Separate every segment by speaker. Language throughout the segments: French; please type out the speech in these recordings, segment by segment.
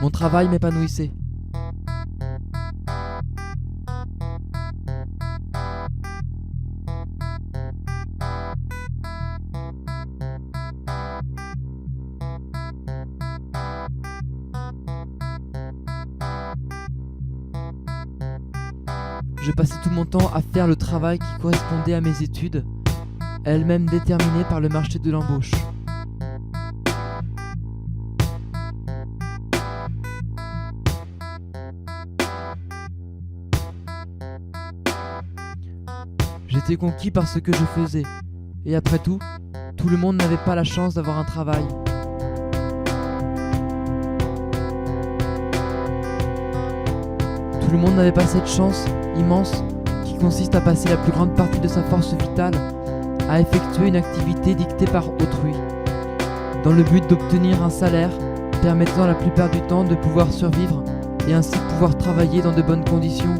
Speaker 1: Mon travail m'épanouissait. Je passais tout mon temps à faire le travail qui correspondait à mes études, elles-mêmes déterminées par le marché de l'embauche. J'étais conquis par ce que je faisais, et après tout le monde n'avait pas la chance d'avoir un travail. Tout le monde n'avait pas cette chance immense qui consiste à passer la plus grande partie de sa force vitale à effectuer une activité dictée par autrui, dans le but d'obtenir un salaire permettant la plupart du temps de pouvoir survivre et ainsi pouvoir travailler dans de bonnes conditions.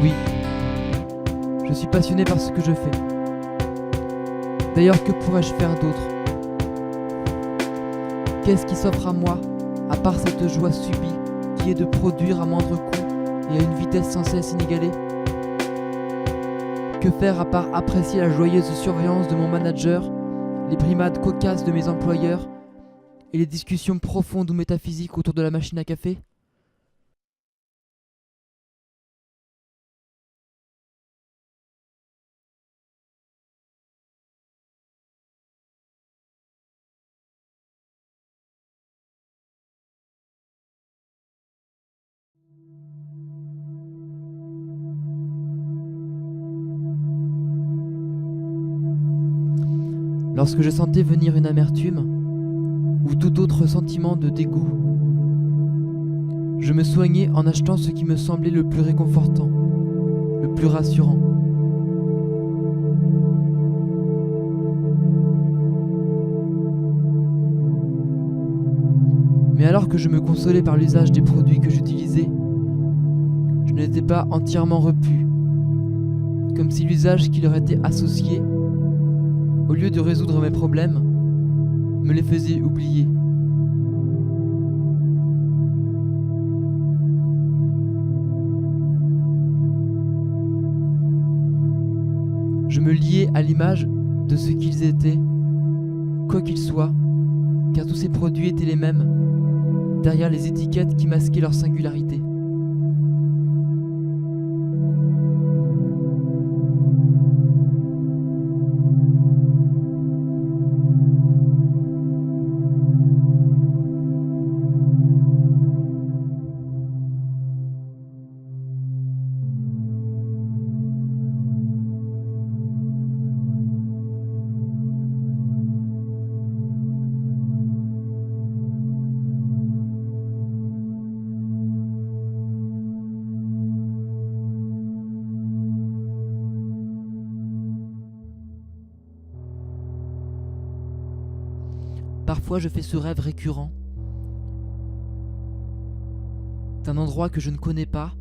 Speaker 1: Oui, je suis passionné par ce que je fais. D'ailleurs, que pourrais-je faire d'autre? Qu'est-ce qui s'offre à moi, à part cette joie subie qui est de produire à moindre coût et à une vitesse sans cesse inégalée? Que faire à part apprécier la joyeuse surveillance de mon manager, les brimades cocasses de mes employeurs et les discussions profondes ou métaphysiques autour de la machine à café? Lorsque je sentais venir une amertume ou tout autre sentiment de dégoût, je me soignais en achetant ce qui me semblait le plus réconfortant, le plus rassurant. Mais alors que je me consolais par l'usage des produits que j'utilisais, je n'étais pas entièrement repu, comme si l'usage qui leur était associé, au lieu de résoudre mes problèmes, me les faisait oublier. Je me liais à l'image de ce qu'ils étaient, quoi qu'ils soient, car tous ces produits étaient les mêmes, derrière les étiquettes qui masquaient leur singularité. Parfois je fais ce rêve récurrent d'un endroit que je ne connais pas,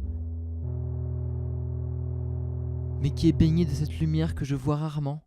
Speaker 1: mais qui est baigné de cette lumière que je vois rarement.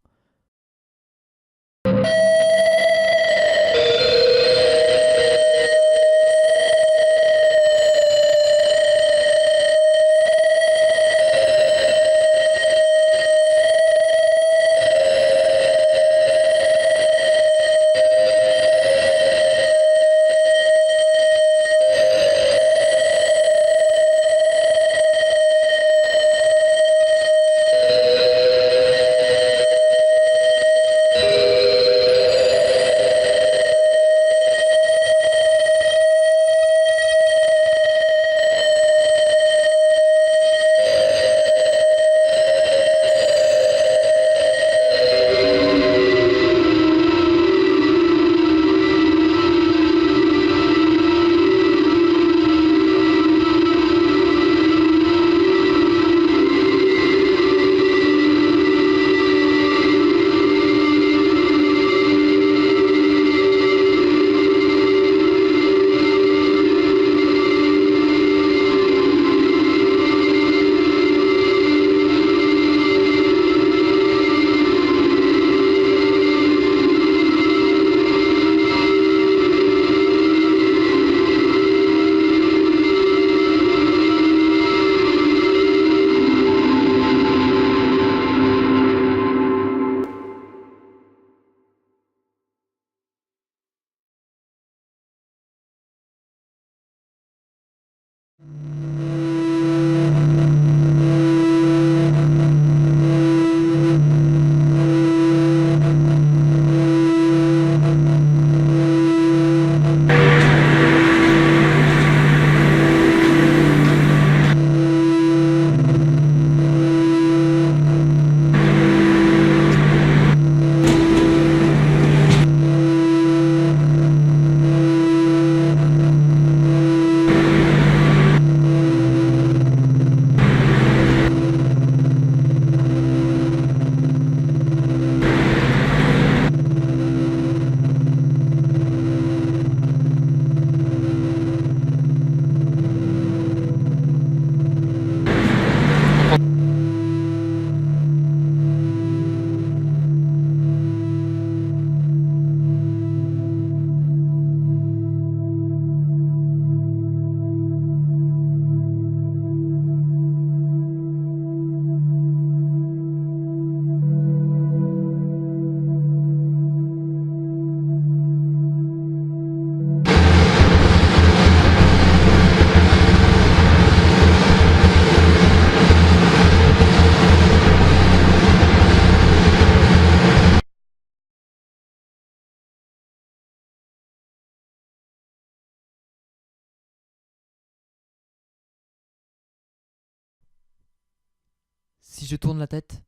Speaker 1: Si je tourne la tête,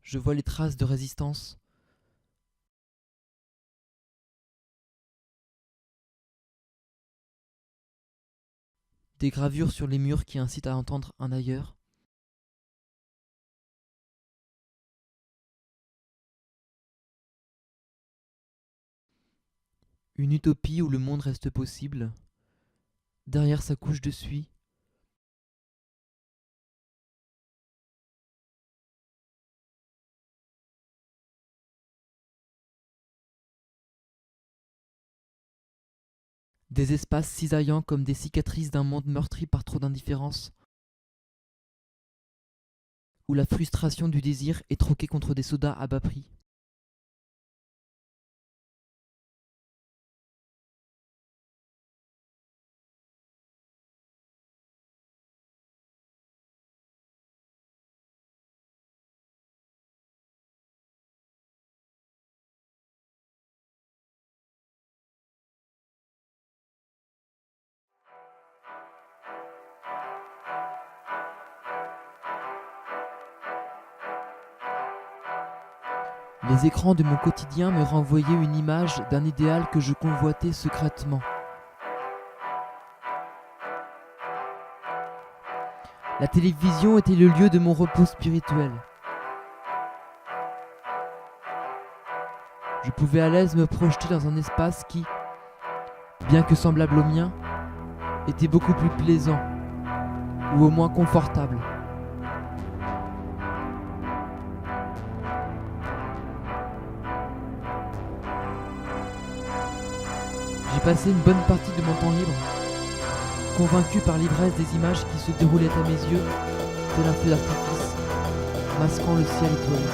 Speaker 1: je vois les traces de résistance. Des gravures sur les murs qui incitent à entendre un ailleurs. Une utopie où le monde reste possible, derrière sa couche de suie. Des espaces cisaillants comme des cicatrices d'un monde meurtri par trop d'indifférence, où la frustration du désir est troquée contre des sodas à bas prix. Les écrans de mon quotidien me renvoyaient une image d'un idéal que je convoitais secrètement. La télévision était le lieu de mon repos spirituel. Je pouvais à l'aise me projeter dans un espace qui, bien que semblable au mien, était beaucoup plus plaisant, ou au moins confortable. J'ai passé une bonne partie de mon temps libre, convaincu par l'ivresse des images qui se déroulaient à mes yeux, tel un feu d'artifice, masquant le ciel étoilé.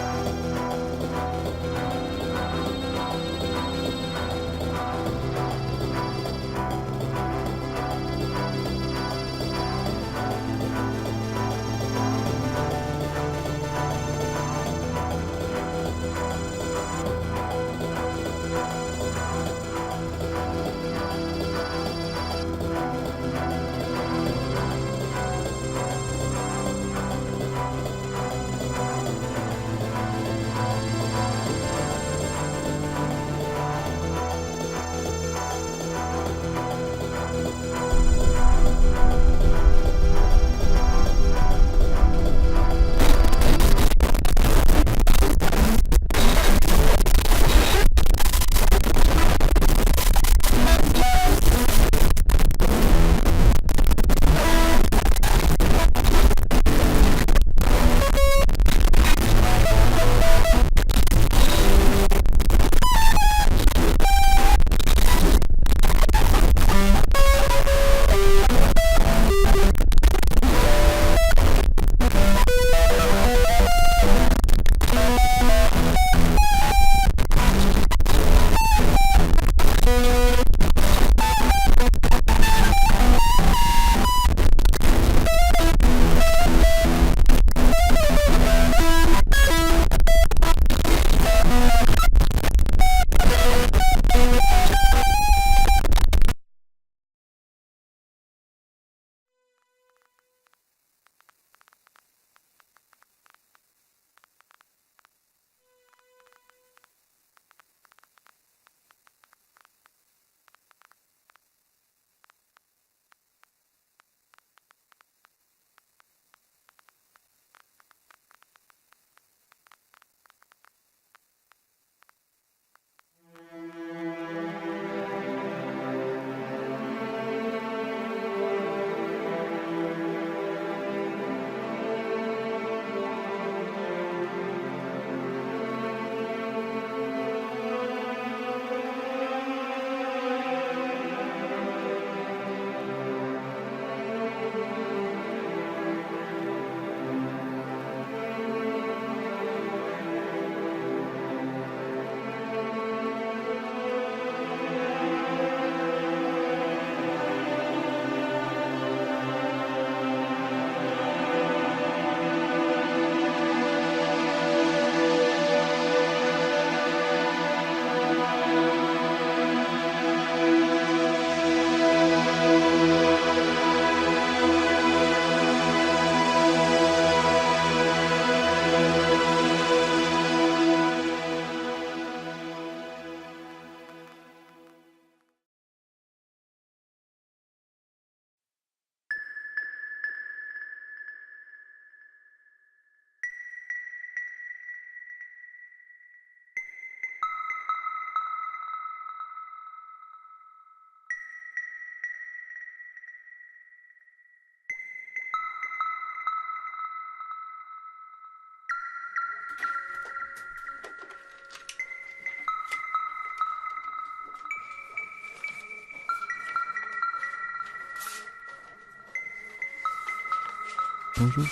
Speaker 1: Bonjour.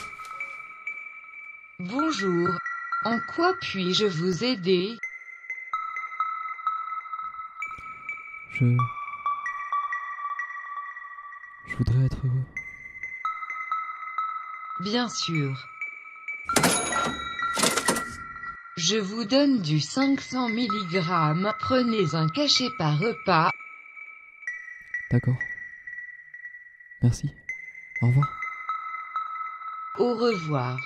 Speaker 2: Bonjour. En quoi puis-je vous aider?
Speaker 1: Je voudrais être heureux.
Speaker 2: Bien sûr. Je vous donne du 500 mg. Prenez un cachet par repas.
Speaker 1: D'accord. Merci. Au revoir.
Speaker 2: Au revoir.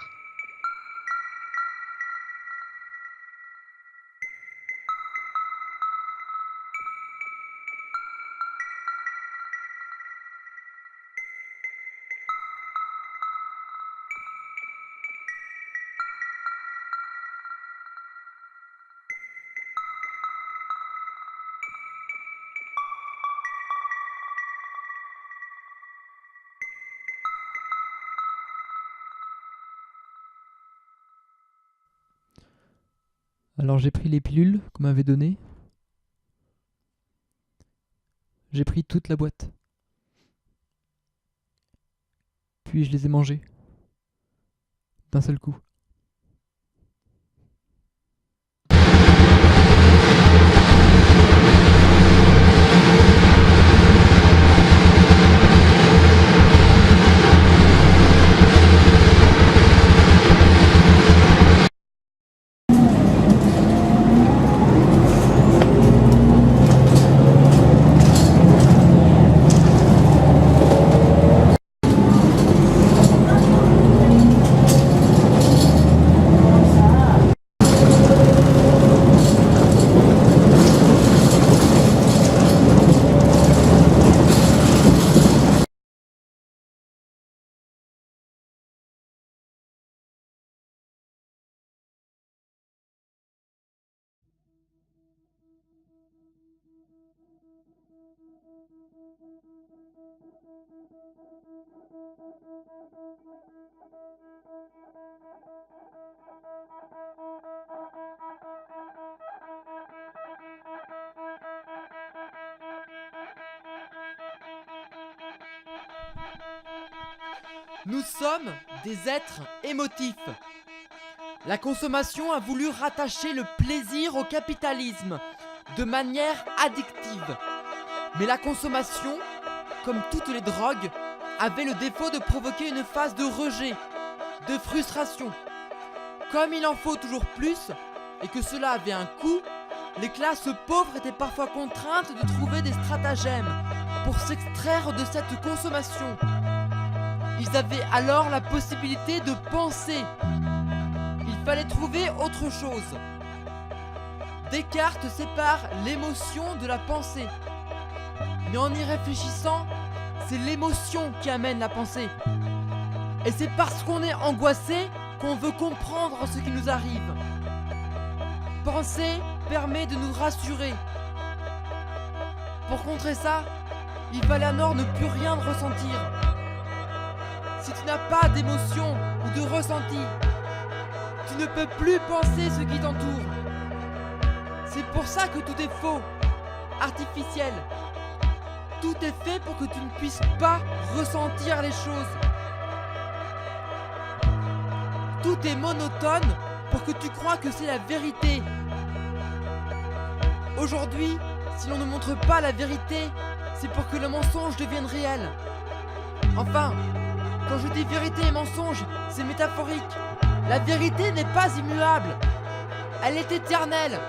Speaker 1: Alors j'ai pris les pilules qu'on m'avait données. J'ai pris toute la boîte. Puis je les ai mangées. D'un seul coup.
Speaker 3: Nous sommes des êtres émotifs. La consommation a voulu rattacher le plaisir au capitalisme de manière addictive. Mais la consommation, comme toutes les drogues, avait le défaut de provoquer une phase de rejet, de frustration. Comme il en faut toujours plus, et que cela avait un coût, les classes pauvres étaient parfois contraintes de trouver des stratagèmes pour s'extraire de cette consommation. Ils avaient alors la possibilité de penser. Il fallait trouver autre chose. Descartes sépare l'émotion de la pensée. Mais en y réfléchissant, c'est l'émotion qui amène la pensée. Et c'est parce qu'on est angoissé qu'on veut comprendre ce qui nous arrive. Penser permet de nous rassurer. Pour contrer ça, il fallait alors ne plus rien ressentir. Si tu n'as pas d'émotion ou de ressenti, tu ne peux plus penser ce qui t'entoure. C'est pour ça que tout est faux, artificiel. Tout est fait pour que tu ne puisses pas ressentir les choses. Tout est monotone pour que tu crois que c'est la vérité. Aujourd'hui, si l'on ne montre pas la vérité, c'est pour que le mensonge devienne réel. Enfin, quand je dis vérité et mensonge, c'est métaphorique. La vérité n'est pas immuable. Elle est éternelle,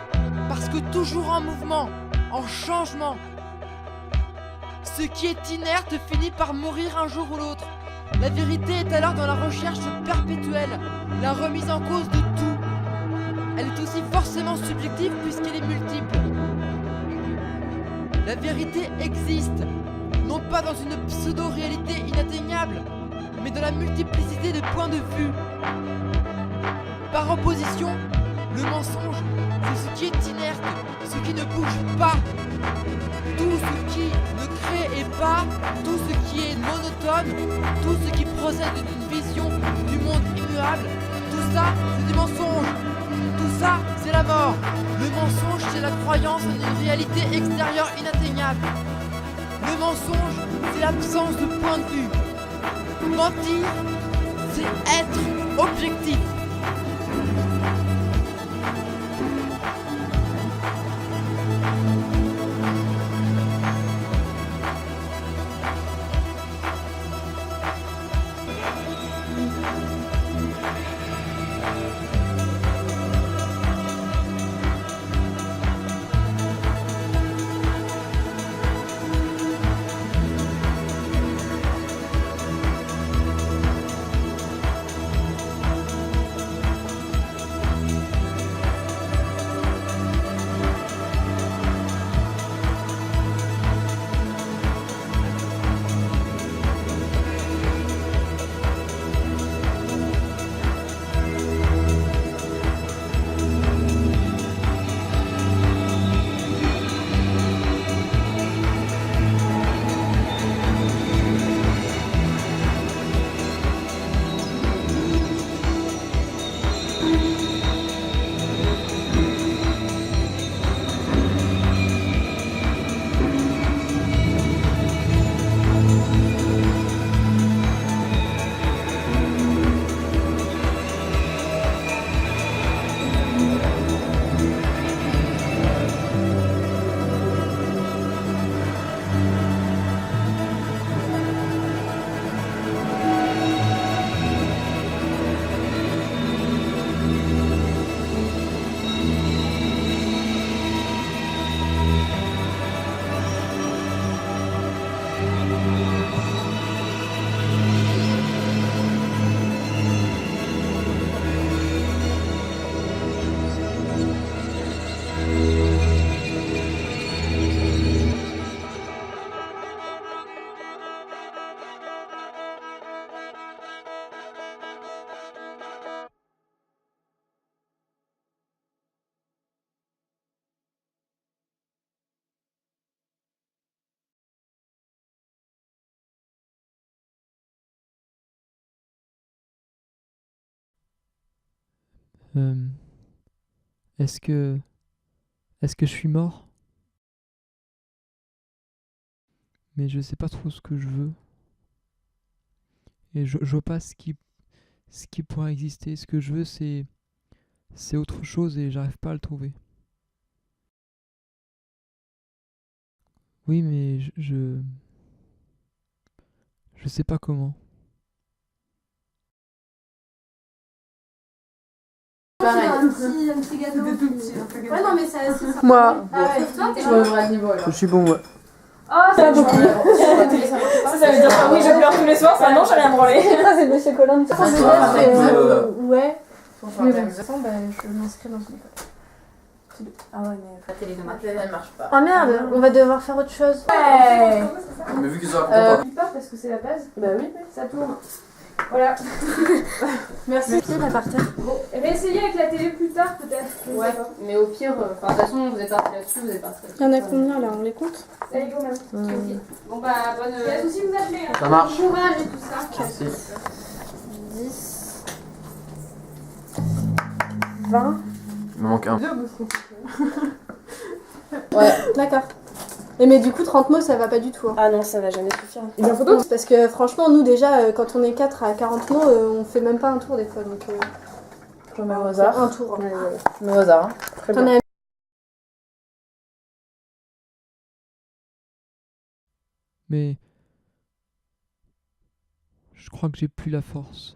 Speaker 3: parce que toujours en mouvement, en changement. Ce qui est inerte finit par mourir un jour ou l'autre. La vérité est alors dans la recherche perpétuelle, la remise en cause de tout. Elle est aussi forcément subjective puisqu'elle est multiple. La vérité existe, non pas dans une pseudo-réalité inatteignable, mais dans la multiplicité de points de vue. Par opposition, le mensonge, c'est ce qui est inerte, ce qui ne bouge pas. Tout ce qui ne crée pas, tout ce qui est monotone, tout ce qui procède d'une vision du monde immuable, tout ça, c'est du mensonge. Tout ça, c'est la mort. Le mensonge, c'est la croyance en une réalité extérieure inatteignable. Le mensonge, c'est l'absence de point de vue. Mentir, censé être objectif.
Speaker 1: Euh, Est-ce que... Est-ce que je suis mort? Mais je sais pas trop ce que je veux. Et je vois pas ce qui pourrait exister. Ce que je veux, c'est autre chose et j'arrive pas à le trouver. Oui, mais je sais pas comment.
Speaker 4: Un petit gâteau. Ouais, non, mais ça.
Speaker 5: Moi,
Speaker 4: Toi, t'es bon.
Speaker 5: je suis bon, ouais.
Speaker 4: Oh, ça va beaucoup.
Speaker 6: Ça veut dire que oui, je pleure tous les soirs, ça non, j'ai rien branlé.
Speaker 4: Ça, c'est Monsieur Colombe. Ouais.
Speaker 6: Mais de toute façon, je m'inscris dans une école.
Speaker 4: Ah ouais, mais
Speaker 6: La télé ne marche pas. Elle marche pas.
Speaker 4: Oh merde, on va devoir faire autre chose.
Speaker 6: Ouais.
Speaker 5: Mais vu qu'ils sont à
Speaker 6: Il part parce que c'est la base.
Speaker 4: Bah oui.
Speaker 6: Ça tourne. Voilà.
Speaker 4: Merci. Qui est par terre?
Speaker 6: Bon, réessayez avec la télé plus tard peut-être.
Speaker 7: Ouais, mais au pire, de toute façon, vous êtes parti là-dessus, vous êtes parti là-dessus.
Speaker 4: Il y en a combien là? On les compte?
Speaker 6: Allez, go, même. Ok.
Speaker 7: Bon bah, bonne...
Speaker 6: Il y a aussi vous appelez. Hein.
Speaker 5: Ça marche.
Speaker 6: Courage et tout ça.
Speaker 5: Merci.
Speaker 4: 10, 20.
Speaker 5: Il me manque un.
Speaker 4: Ouais, d'accord. Mais du coup, 30 mots, ça va pas du tout. Hein.
Speaker 6: Ah non, ça va jamais suffire.
Speaker 4: Et bien photo? Parce que franchement, nous déjà, quand on est 4 à 40 mots, on fait même pas un tour des fois. Donc,
Speaker 6: Je mets au hasard.
Speaker 4: un tour. Hein.
Speaker 6: Je mets au hasard. Hein. Très
Speaker 4: T'en
Speaker 6: bien.
Speaker 4: as
Speaker 1: Mais... Je crois que j'ai plus la force.